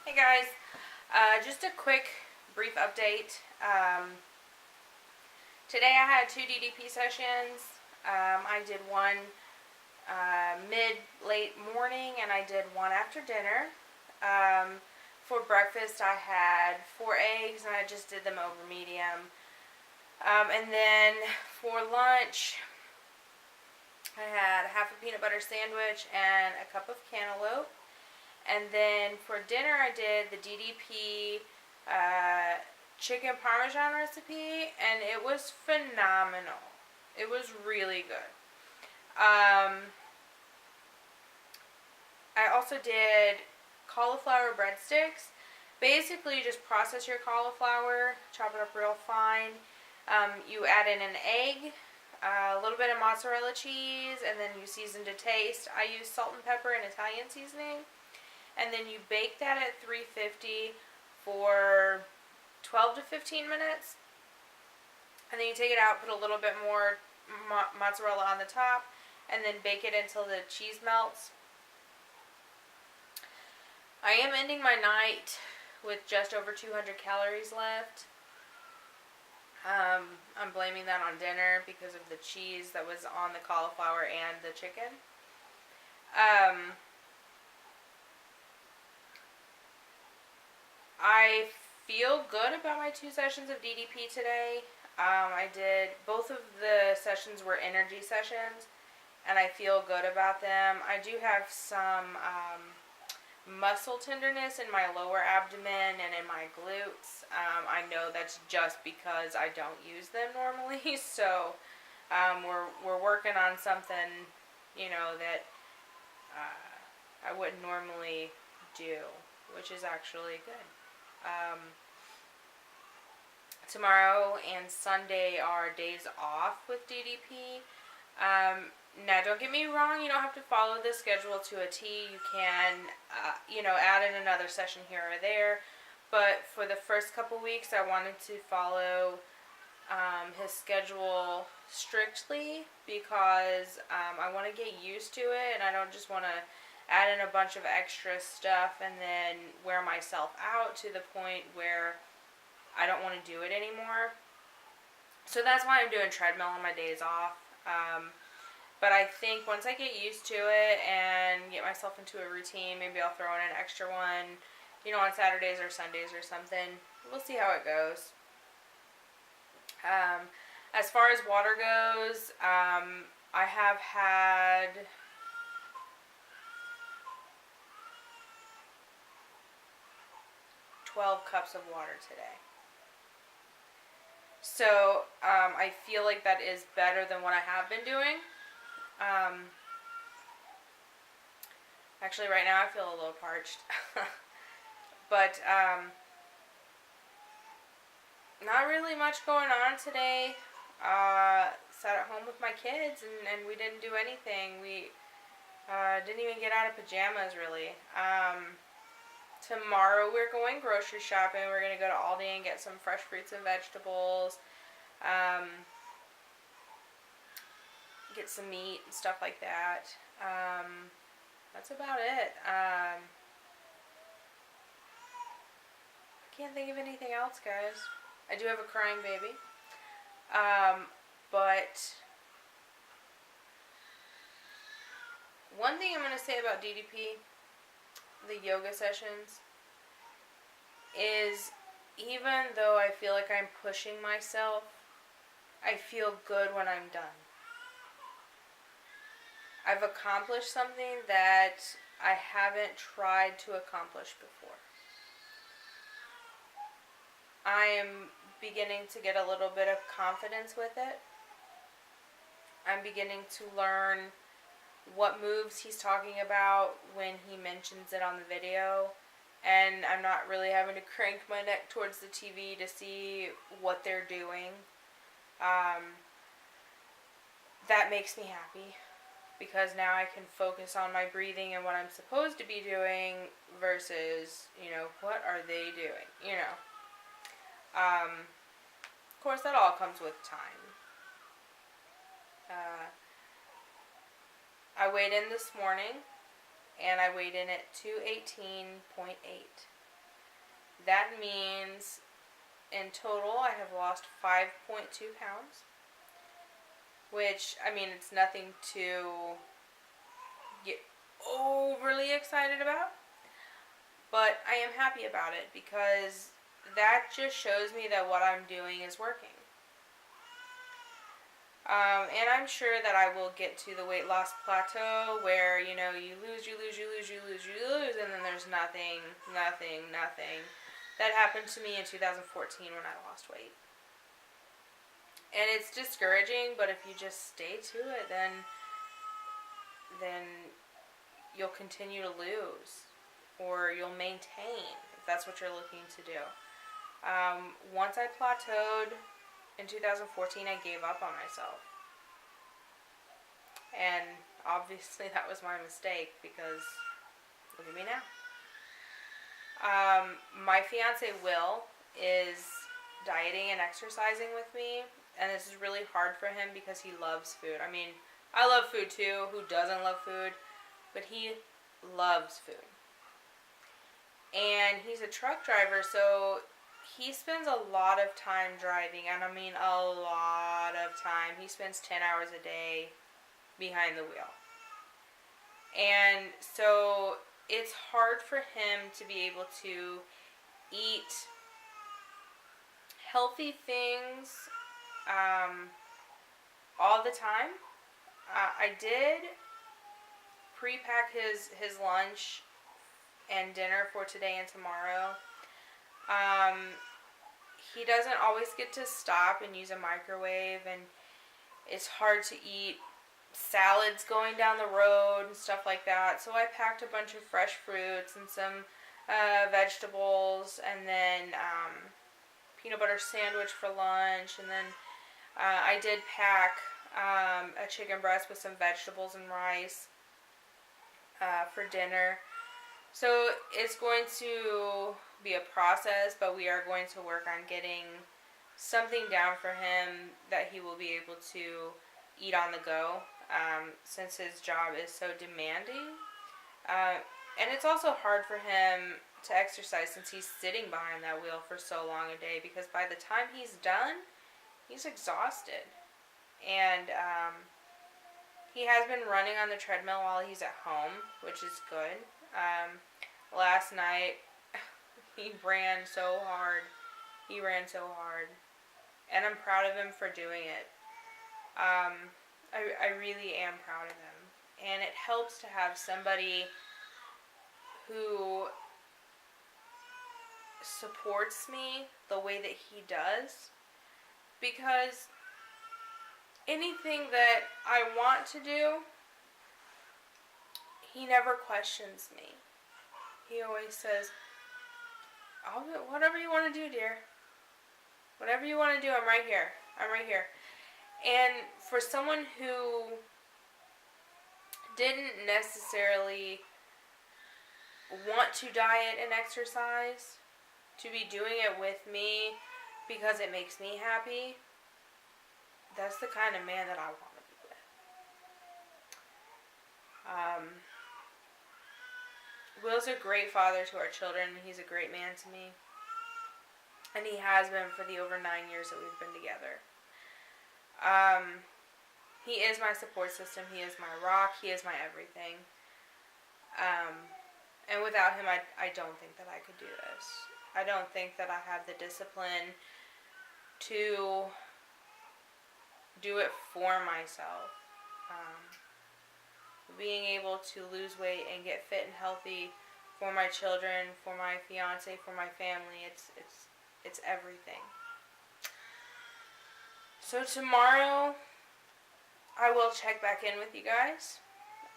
Hey guys, just a quick brief update. Today I had 2 DDP sessions. I did one late morning and I did one after dinner. For breakfast I had 4 eggs and I just did them over medium. And then for lunch I had half a peanut butter sandwich and a cup of cantaloupe. And then for dinner I did the DDP chicken parmesan recipe, and it was phenomenal. It was really good. I also did cauliflower breadsticks. Basically, you just process your cauliflower, chop it up real fine. You add in an egg, a little bit of mozzarella cheese, and then you season to taste. I use salt and pepper and Italian seasoning. And then you bake that at 350 for 12 to 15 minutes. And then you take it out, put a little bit more mozzarella on the top, and then bake it until the cheese melts. I am ending my night with just over 200 calories left. I'm blaming that on dinner because of the cheese that was on the cauliflower and the chicken. I feel good about my 2 sessions of DDP today. I did, both of the sessions were energy sessions, and I feel good about them. I do have some muscle tenderness in my lower abdomen and in my glutes. I know that's just because I don't use them normally, so we're working on something, that I wouldn't normally do, which is actually good. Tomorrow and Sunday are days off with DDP. Now, don't get me wrong, you don't have to follow this schedule to a T. You can, add in another session here or there. But for the first couple weeks, I wanted to follow his schedule strictly because I want to get used to it, and I don't just want to add in a bunch of extra stuff and then wear myself out to the point where I don't want to do it anymore. So that's why I'm doing treadmill on my days off. But I think once I get used to it and get myself into a routine, maybe I'll throw in an extra one, on Saturdays or Sundays or something. We'll see how it goes. As far as water goes, I have had 12 cups of water today. So, I feel like that is better than what I have been doing. Actually, right now I feel a little parched. But, not really much going on today. Sat at home with my kids and we didn't do anything. We didn't even get out of pajamas, really. Tomorrow we're going grocery shopping. We're going to go to Aldi and get some fresh fruits and vegetables. Get some meat and stuff like that. That's about it. I can't think of anything else, guys. I do have a crying baby. But one thing I'm going to say about DDP, the yoga sessions, is even though I feel like I'm pushing myself, I feel good when I'm done. I've accomplished something that I haven't tried to accomplish before. I am beginning to get a little bit of confidence with it. I'm beginning to learn what moves he's talking about when he mentions it on the video, and I'm not really having to crank my neck towards the TV to see what they're doing. That makes me happy because now I can focus on my breathing and what I'm supposed to be doing versus, what are they doing, Of course, that all comes with time. I weighed in this morning, and I weighed in at 218.8. that means in total I have lost 5.2 pounds, which, I mean, it's nothing to get overly excited about, but I am happy about it because that just shows me that what I'm doing is working. And I'm sure that I will get to the weight loss plateau where, you lose, and then there's nothing. That happened to me in 2014 when I lost weight. And it's discouraging, but if you just stay to it, then you'll continue to lose, or you'll maintain, if that's what you're looking to do. Once I plateaued in 2014, I gave up on myself. And obviously that was my mistake, because look at me now. My fiance Will is dieting and exercising with me, and this is really hard for him because he loves food. I mean, I love food too. Who doesn't love food? But he loves food. And he's a truck driver, so he spends a lot of time driving, and I mean a lot of time. He spends 10 hours a day behind the wheel. And so it's hard for him to be able to eat healthy things all the time. I did pre-pack his lunch and dinner for today and tomorrow. He doesn't always get to stop and use a microwave, and it's hard to eat salads going down the road and stuff like that. So I packed a bunch of fresh fruits and some vegetables, and then peanut butter sandwich for lunch, and then I did pack a chicken breast with some vegetables and rice for dinner. So it's going to be a process, but we are going to work on getting something down for him that he will be able to eat on the go, since his job is so demanding. And it's also hard for him to exercise since he's sitting behind that wheel for so long a day, because by the time he's done, he's exhausted. And he has been running on the treadmill while he's at home, which is good. Last night, he ran so hard. And I'm proud of him for doing it. I really am proud of him. And it helps to have somebody who supports me the way that he does, because anything that I want to do, he never questions me. He always says, whatever you want to do, dear. Whatever you want to do, I'm right here. And for someone who didn't necessarily want to diet and exercise, to be doing it with me because it makes me happy, that's the kind of man that I want to be with. Will's a great father to our children. He's a great man to me. And he has been for the over 9 years that we've been together. He is my support system. He is my rock. He is my everything. And without him, I don't think that I could do this. I don't think that I have the discipline to do it for myself. Being able to lose weight and get fit and healthy for my children, for my fiance, for my family, it's everything. So tomorrow, I will check back in with you guys.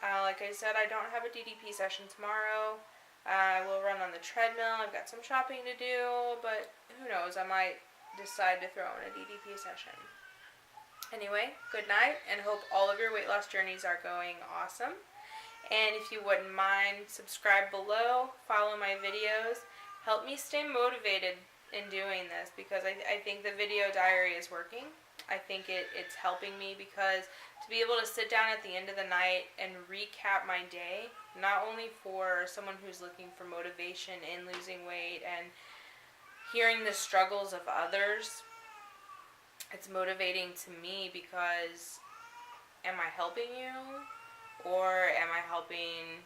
Like I said, I don't have a DDP session tomorrow. I will run on the treadmill. I've got some shopping to do, but who knows, I might decide to throw in a DDP session. Anyway, good night, and hope all of your weight loss journeys are going awesome. And if you wouldn't mind, subscribe below, follow my videos, help me stay motivated in doing this, because I think the video diary is working. I think it's helping me, because to be able to sit down at the end of the night and recap my day, not only for someone who's looking for motivation in losing weight and hearing the struggles of others, it's motivating to me because am I helping you or am I helping,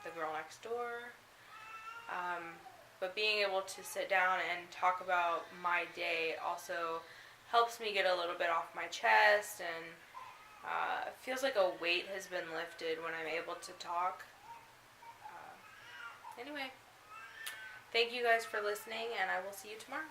the girl next door? But being able to sit down and talk about my day also helps me get a little bit off my chest, and it feels like a weight has been lifted when I'm able to talk. Anyway, thank you guys for listening, and I will see you tomorrow.